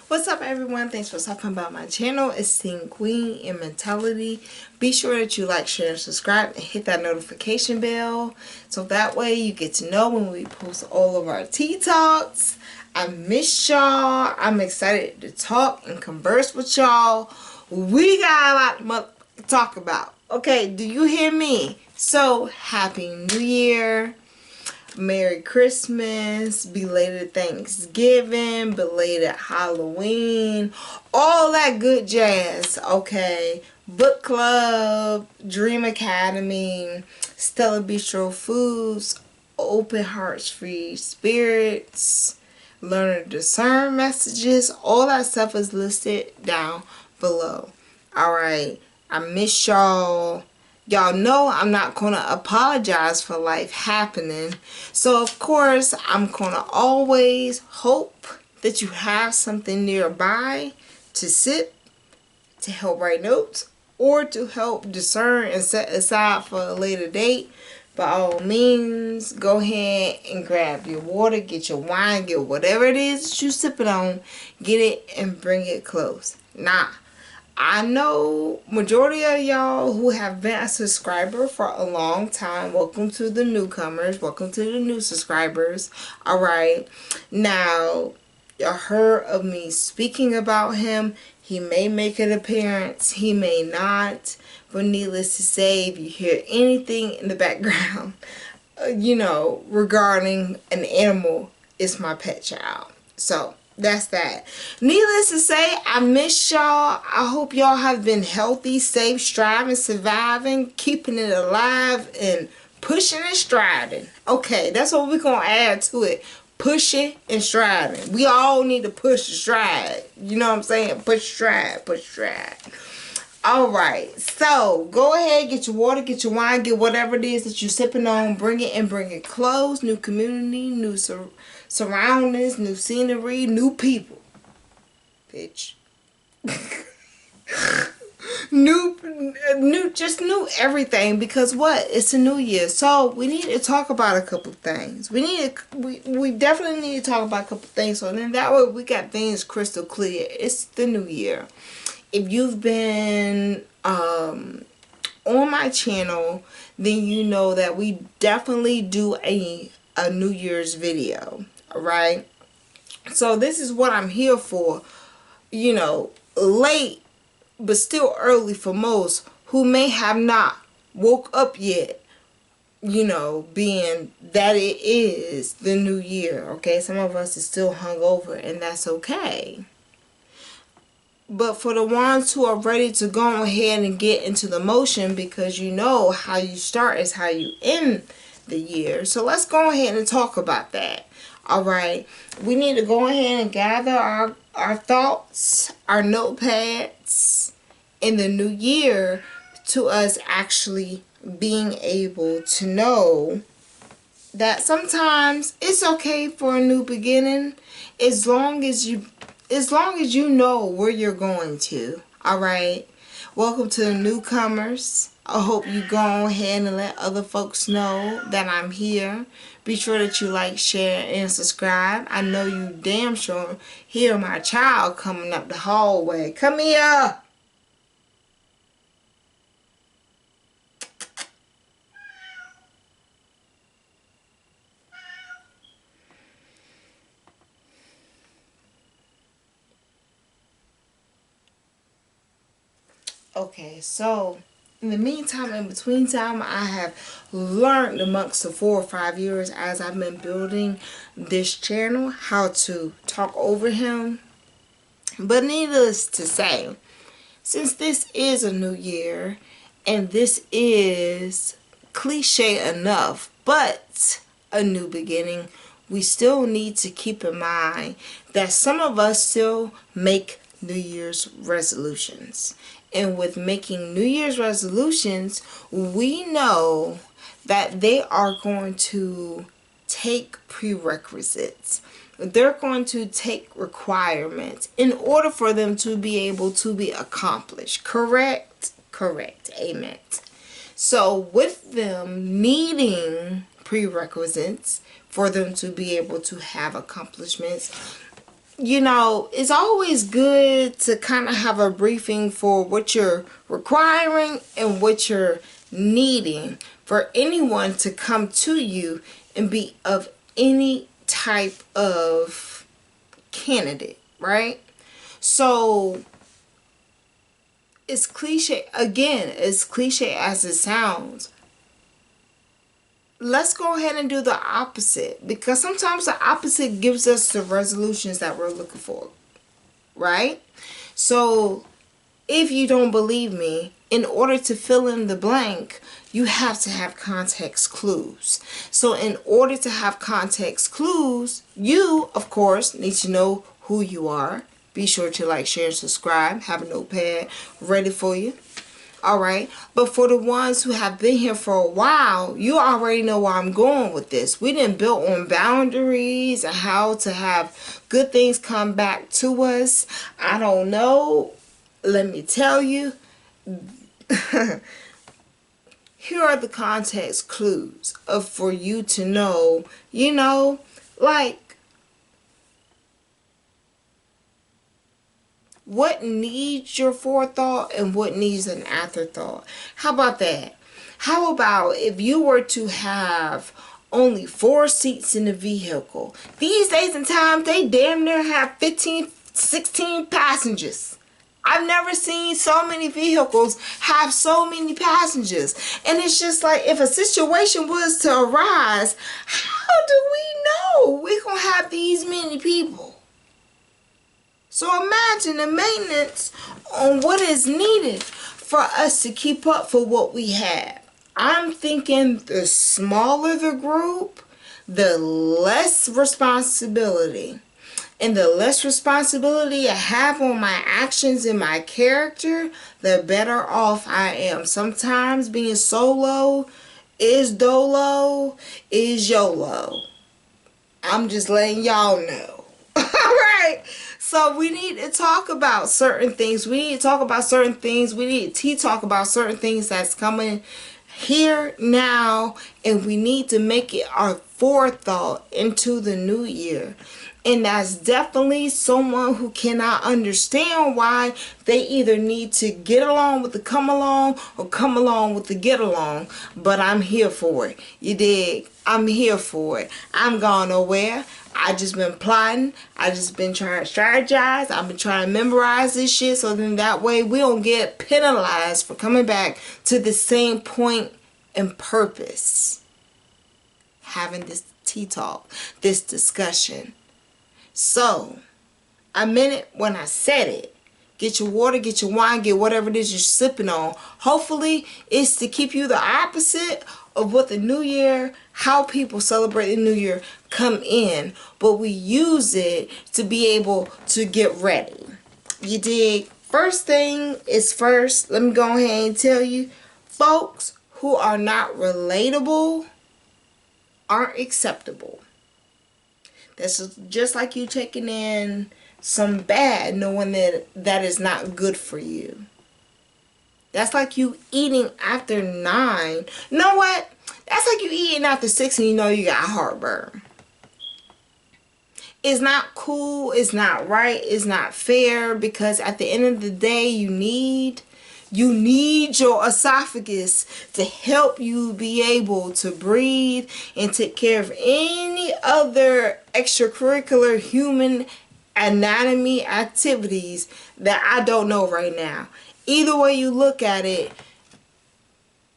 What's up, everyone? Thanks for stopping by my channel. Esteemed Queen in Mentality. Be sure that you like, share, and subscribe, and hit that notification bell so that way you get to know when we post all of our tea talks. I miss y'all. I'm excited to talk and converse with y'all. We got a lot to talk about. Okay, do you hear me? So, Happy New Year. Merry Christmas, belated Thanksgiving, belated Halloween, all that good jazz, okay? Book Club, Dream Academy, Stella Bistro Foods, Open Hearts Free Spirits, Learn to Discern Messages, all that stuff is listed down below. Alright, I miss y'all. Y'all know I'm not going to apologize for life happening. So, of course, I'm going to always hope that you have something nearby to sit, to help write notes, or to help discern and set aside for a later date. By all means, go ahead and grab your water, get your wine, get whatever it is that you're sipping on, get it and bring it close. Nah. I know majority of y'all who have been a subscriber for a long time. Welcome to the newcomers. Welcome to the new subscribers. Alright. Now, y'all heard of me speaking about him. He may make an appearance. He may not. But needless to say, if you hear anything in the background, regarding an animal, it's my pet child. So, that's that. Needless to say, I miss y'all. I hope y'all have been healthy, safe, striving, surviving, keeping it alive, and pushing and striding. Okay, that's what we're going to add to it. Pushing and striding. We all need to push and stride. You know what I'm saying? Push, stride, push, stride. Alright, so go ahead, get your water, get your wine, get whatever it is that you're sipping on, bring it and bring it close. New community, new surroundings, new scenery, new people. Bitch. Just new everything, because what? It's a new year. So we need to talk about a couple things. We definitely need to talk about a couple things, so then that way we got things crystal clear. It's the new year. If you've been on my channel, then you know that we definitely do a New Year's video. Alright? So this is what I'm here for. Late but still early for most who may have not woke up yet. Being that it is the new year. Okay? Some of us is still hungover, and that's okay. But for the ones who are ready to go ahead and get into the motion, because how you start is how you end the year. So let's go ahead and talk about that. Alright. We need to go ahead and gather our thoughts, our notepads in the new year, to us actually being able to know that sometimes it's okay for a new beginning, as long as you know where you're going to. Alright? Welcome to the newcomers. I hope you go ahead and let other folks know that I'm here. Be sure that you like, share, and subscribe. I know you damn sure hear my child coming up the hallway. Come here! Okay, so in the meantime, in between time, I have learned amongst the 4 or 5 years as I've been building this channel how to talk over him. But needless to say, since this is a new year and this is cliche enough, but a new beginning, we still need to keep in mind that some of us still make New Year's resolutions. And with making New Year's resolutions, we know that they are going to take prerequisites. They're going to take requirements in order for them to be able to be accomplished. Correct? Correct. Amen. So with them needing prerequisites for them to be able to have accomplishments, you know, it's always good to kind of have a briefing for what you're requiring and what you're needing for anyone to come to you and be of any type of candidate, right? So it's cliche, again, as cliche as it sounds. Let's go ahead and do the opposite, because sometimes the opposite gives us the resolutions that we're looking for, right? So if you don't believe me, in order to fill in the blank, you have to have context clues. So in order to have context clues, you, of course, need to know who you are. Be sure to like, share, and subscribe. Have a notepad ready for you. Alright, but for the ones who have been here for a while, you already know where I'm going with this. We didn't build on boundaries and how to have good things come back to us. I don't know. Let me tell you. Here are the context clues for you to know, you know, like, what needs your forethought and what needs an afterthought. How about that? How about if you were to have only 4 seats in the vehicle? These days and times, they damn near have 15, 16 passengers. I've never seen so many vehicles have so many passengers. And it's just like, if a situation was to arise, how do we know we're going to have these many people? So imagine the maintenance on what is needed for us to keep up for what we have. I'm thinking the smaller the group, the less responsibility. And the less responsibility I have on my actions and my character, the better off I am. Sometimes being solo is dolo, is YOLO. I'm just letting y'all know. Alright, so we need to talk about certain things. We need to talk about certain things. We need to talk about certain things that's coming here now, and we need to make it our forethought into the new year. And that's definitely someone who cannot understand why they either need to get along with the come along or come along with the get along. But I'm here for it. You dig? I'm here for it. I'm going nowhere. I just been plotting. I just been trying to strategize. I've been trying to memorize this shit, so then that way we don't get penalized for coming back to the same point and purpose. Having this tea talk, this discussion. So, I meant it when I said it. Get your water, get your wine, get whatever it is you're sipping on. Hopefully, it's to keep you the opposite of what the new year, how people celebrate the new year come in. But we use it to be able to get ready. You dig? First thing is first. Let me go ahead and tell you. Folks who are not relatable aren't acceptable. That's just like you taking in some bad knowing that that is not good for you. That's like you eating after 9. You know what? That's like you eating after 6 and you know you got heartburn. It's not cool. It's not right. It's not fair, because at the end of the day, you need your esophagus to help you be able to breathe and take care of any other extracurricular human anatomy activities that I don't know right now. Either way you look at it,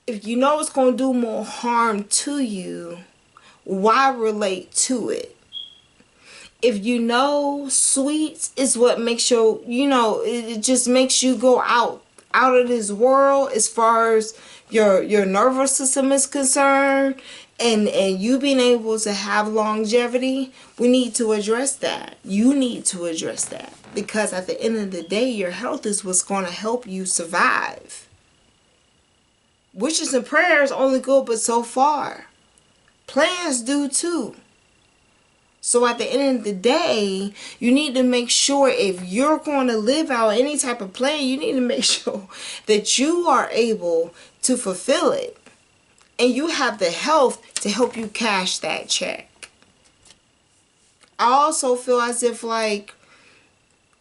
if you know it's going to do more harm to you, why relate to it? If you know sweets is what makes you, it just makes you go out of this world as far as your nervous system is concerned, and you being able to have longevity, we need to address that. You need to address that, because at the end of the day, your health is what's going to help you survive. Wishes and prayers only go but so far. Plans do too. So at the end of the day, you need to make sure, if you're going to live out any type of plan, you need to make sure that you are able to fulfill it. And you have the health to help you cash that check. I also feel as if, like,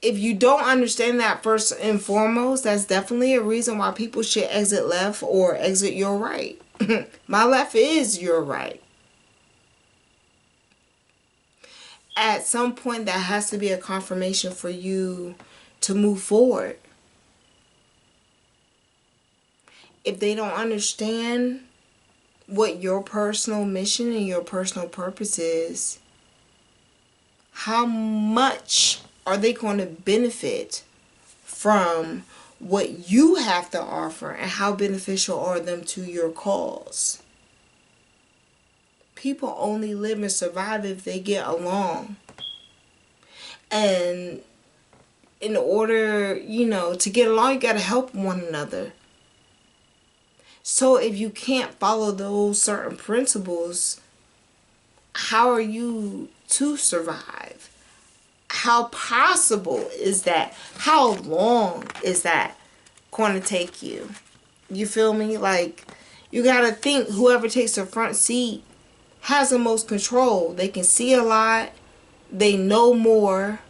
If you don't understand that first and foremost, that's definitely a reason why people should exit left or exit your right. My left is your right. At some point, that has to be a confirmation for you to move forward. If they don't understand what your personal mission and your personal purpose is, how much are they going to benefit from what you have to offer, and how beneficial are them to your cause? People only live and survive if they get along. And in order, to get along, you got to help one another. So if you can't follow those certain principles, how are you to survive? How possible is that? How long is that going to take you? You feel me? Like, you got to think whoever takes the front seat has the most control. They can see a lot. They know more.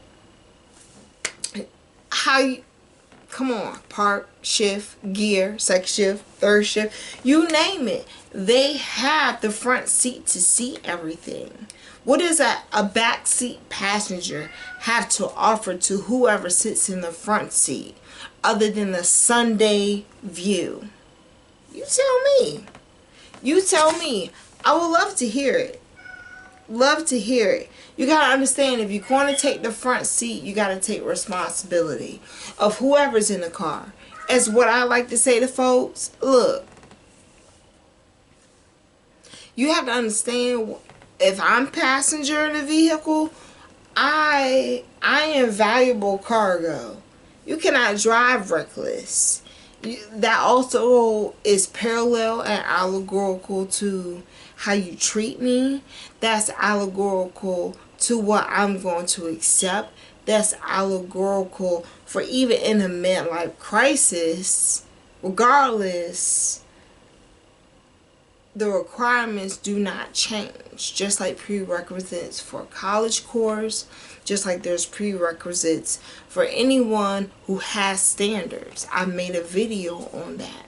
Come on, park, shift, gear, second shift, third shift, you name it. They have the front seat to see everything. What does a backseat passenger have to offer to whoever sits in the front seat other than the Sunday view? You tell me. You tell me. I would love to hear it. Love to hear it. You got to understand, if you're going to take the front seat, you got to take responsibility of whoever's in the car. As what I like to say to folks, look, you have to understand, if I'm passenger in a vehicle, I am valuable cargo. You cannot drive reckless. That also is parallel and allegorical to how you treat me. That's allegorical to what I'm going to accept. That's allegorical for even in a midlife crisis. Regardless, the requirements do not change. Just like prerequisites for a college course, just like there's prerequisites for anyone who has standards. I made a video on that.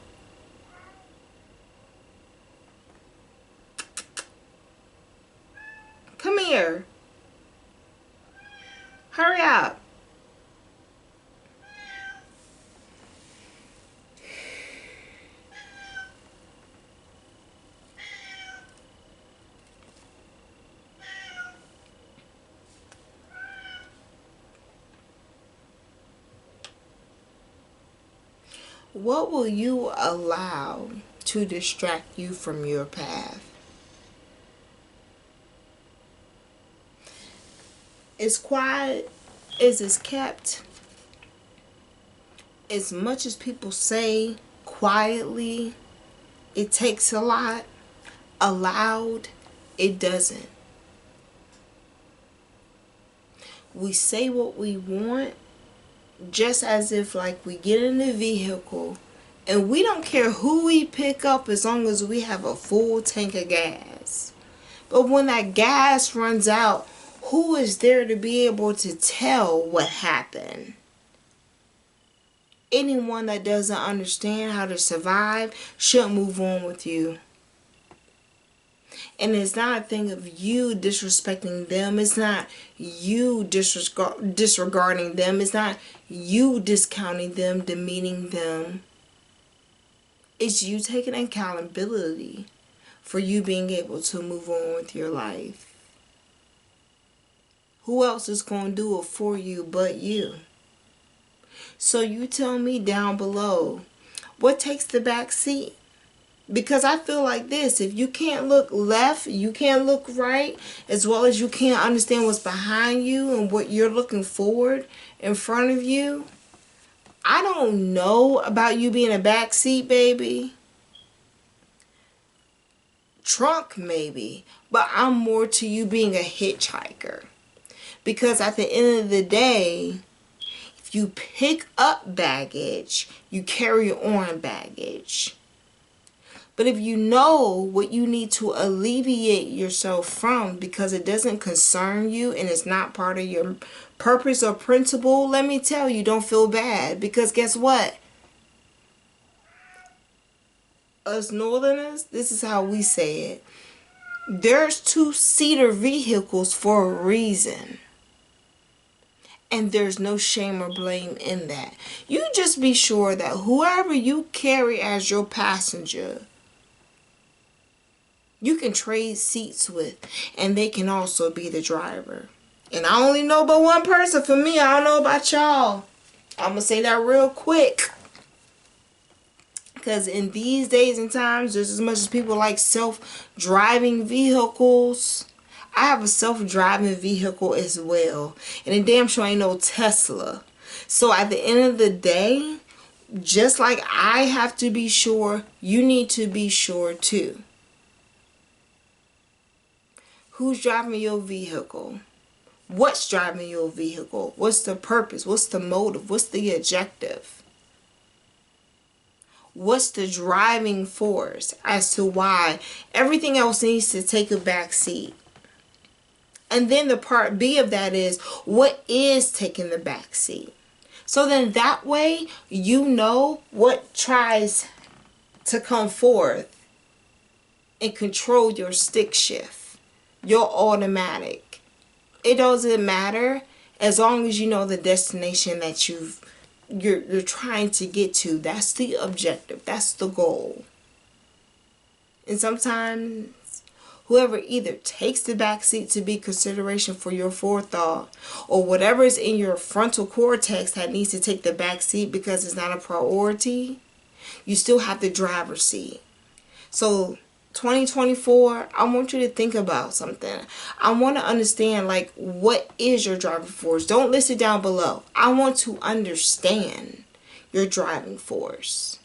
Come here. Hurry up. What will you allow to distract you from your path? As quiet as it's kept, as much as people say quietly, it takes a lot. Aloud, it doesn't. We say what we want, just as if like we get in the vehicle and we don't care who we pick up as long as we have a full tank of gas. But when that gas runs out, who is there to be able to tell what happened? Anyone that doesn't understand how to survive should move on with you. And it's not a thing of you disrespecting them. It's not you disregarding them. It's not you discounting them, demeaning them. It's you taking accountability for you being able to move on with your life. Who else is going to do it for you but you? So you tell me down below, what takes the back seat? Because I feel like this, if you can't look left, you can't look right, as well as you can't understand what's behind you and what you're looking forward in front of you, I don't know about you being a back seat, baby. Trunk, maybe. But I'm more to you being a hitchhiker. Because at the end of the day, if you pick up baggage, you carry on baggage. But if you know what you need to alleviate yourself from because it doesn't concern you and it's not part of your purpose or principle, let me tell you, don't feel bad. Because guess what? Us Northerners, this is how we say it. There's two-seater vehicles for a reason. And there's no shame or blame in that. You just be sure that whoever you carry as your passenger, you can trade seats with, and they can also be the driver. And I only know about one person. For me, I don't know about y'all. I'm going to say that real quick. Because in these days and times, just as much as people like self-driving vehicles, I have a self-driving vehicle as well. And it damn sure ain't no Tesla. So at the end of the day, just like I have to be sure, you need to be sure too. Who's driving your vehicle? What's driving your vehicle? What's the purpose? What's the motive? What's the objective? What's the driving force as to why everything else needs to take a back seat? And then the part B of that is, what is taking the back seat? So then that way you know what tries to come forth and control your stick shift, your automatic. It doesn't matter as long as you know the destination that you're trying to get to. That's the objective. That's the goal. And sometimes whoever either takes the back seat to be consideration for your forethought, or whatever is in your frontal cortex that needs to take the back seat because it's not a priority, you still have the driver's seat. So 2024, I want you to think about something. I want to understand, like, what is your driving force? Don't list it down below. I want to understand your driving force.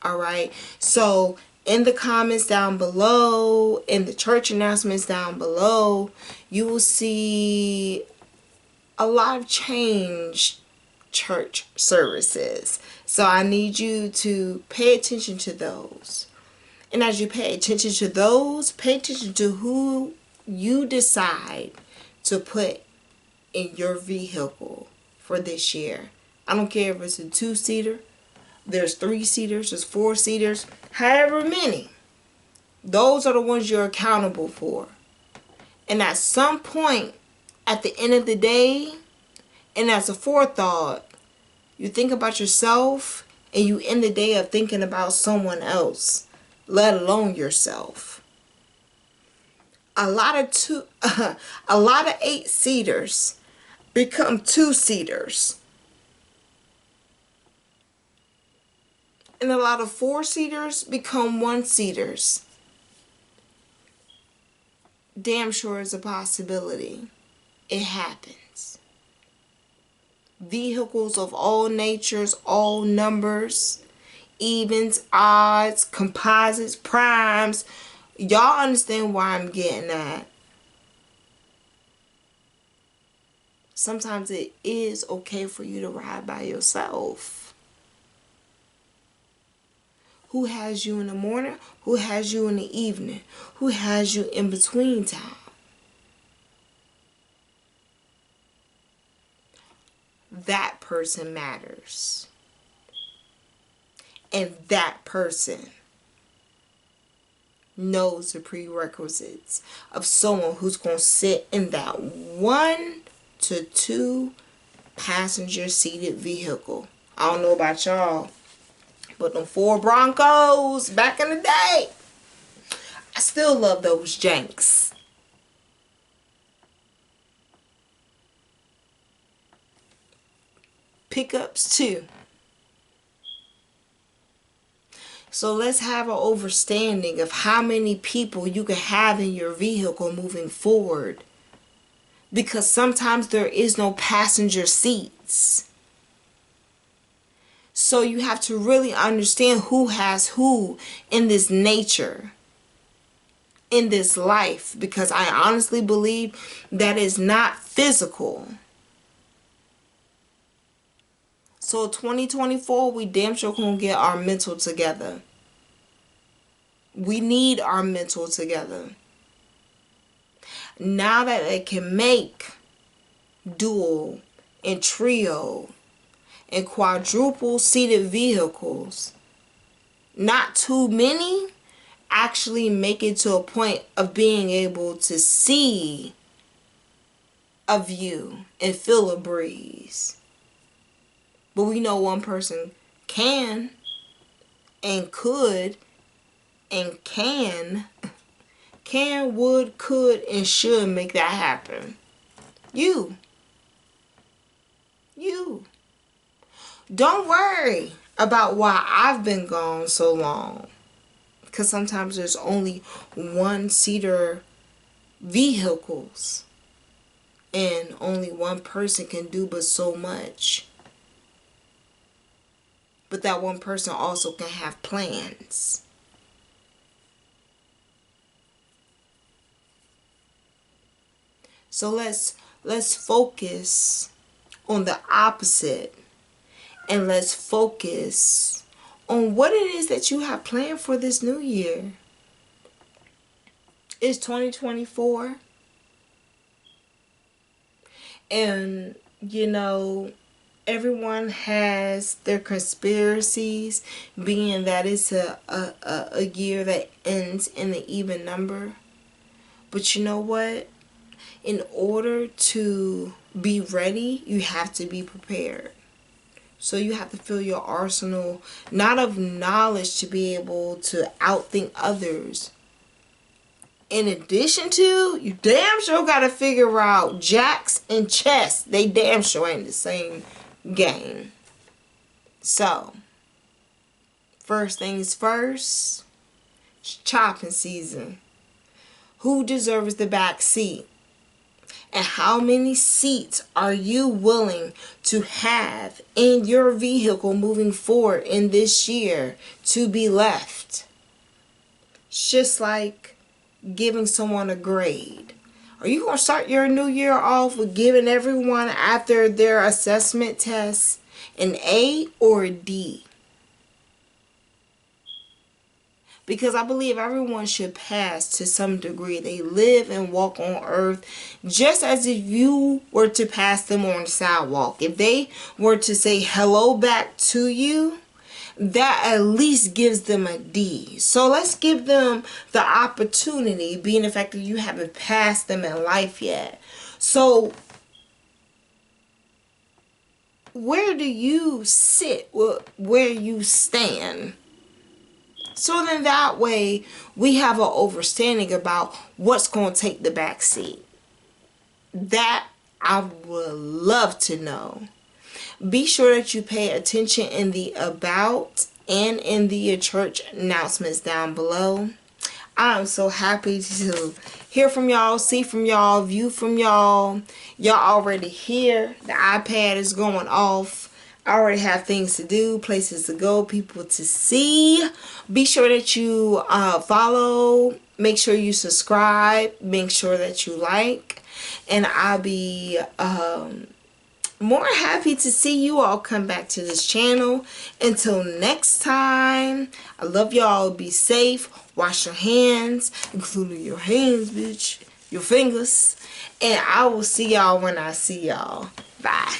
All right. So in the comments down below, in the church announcements down below, you will see a lot of changed church services. So I need you to pay attention to those. And as you pay attention to those, pay attention to who you decide to put in your vehicle for this year. I don't care if it's a 2-seater, there's 3-seaters, there's 4-seaters, however many. Those are the ones you're accountable for. And at some point, at the end of the day, and as a forethought, you think about yourself and you end the day of thinking about someone else, let alone yourself. A lot of 8-seaters become 2-seaters. And a lot of 4-seaters become 1-seaters. Damn sure is a possibility. It happens. Vehicles of all natures, all numbers, evens, odds, composites, primes. Y'all understand why I'm getting at. Sometimes it is okay for you to ride by yourself. Who has you in the morning? Who has you in the evening? Who has you in between time? That person matters. And that person knows the prerequisites of someone who's going to sit in that 1 to 2 passenger seated vehicle. I don't know about y'all, but them 4 Broncos back in the day, I still love those janks. Pickups too. So let's have an understanding of how many people you can have in your vehicle moving forward. Because sometimes there is no passenger seats. So you have to really understand who has who in this nature, in this life. Because I honestly believe that is not physical. So 2024, we damn sure gonna get our mental together. We need our mental together. Now that they can make dual and trio and quadruple seated vehicles, not too many actually make it to a point of being able to see a view and feel a breeze. But we know one person can and could and can, would, could, and should make that happen. You. Don't worry about why I've been gone so long. Because sometimes there's only one-seater vehicles. And only one person can do but so much. But that one person also can have plans. So let's focus on the opposite. And let's focus on what it is that you have planned for this new year. It's 2024. And, you know, everyone has their conspiracies, being that it's a year that ends in an even number. But you know what? In order to be ready, you have to be prepared. So you have to fill your arsenal, not of knowledge to be able to outthink others. In addition to, you damn sure got to figure out jacks and chess. They damn sure ain't the same game. So, first things first, it's chopping season. Who deserves the back seat? And how many seats are you willing to have in your vehicle moving forward in this year to be left? It's just like giving someone a grade. Are you going to start your new year off with giving everyone after their assessment test an A or a D? Because I believe everyone should pass to some degree. They live and walk on earth just as if you were to pass them on the sidewalk. If they were to say hello back to you, that at least gives them a D. So let's give them the opportunity, being the fact that you haven't passed them in life yet. So where do you sit? Where you stand? So then that way we have an understanding about what's going to take the back seat. That I would love to know. Be sure that you pay attention in the about and in the church announcements down below. I'm so happy to hear from y'all, see from y'all, view from y'all. Y'all already here. The iPad is going off. I already have things to do, places to go, people to see. Be sure that you follow. Make sure you subscribe. Make sure that you like. And I'll be more happy to see you all come back to this channel. Until next time, I love y'all. Be safe. Wash your hands, including your hands, bitch. Your fingers. And I will see y'all when I see y'all. Bye.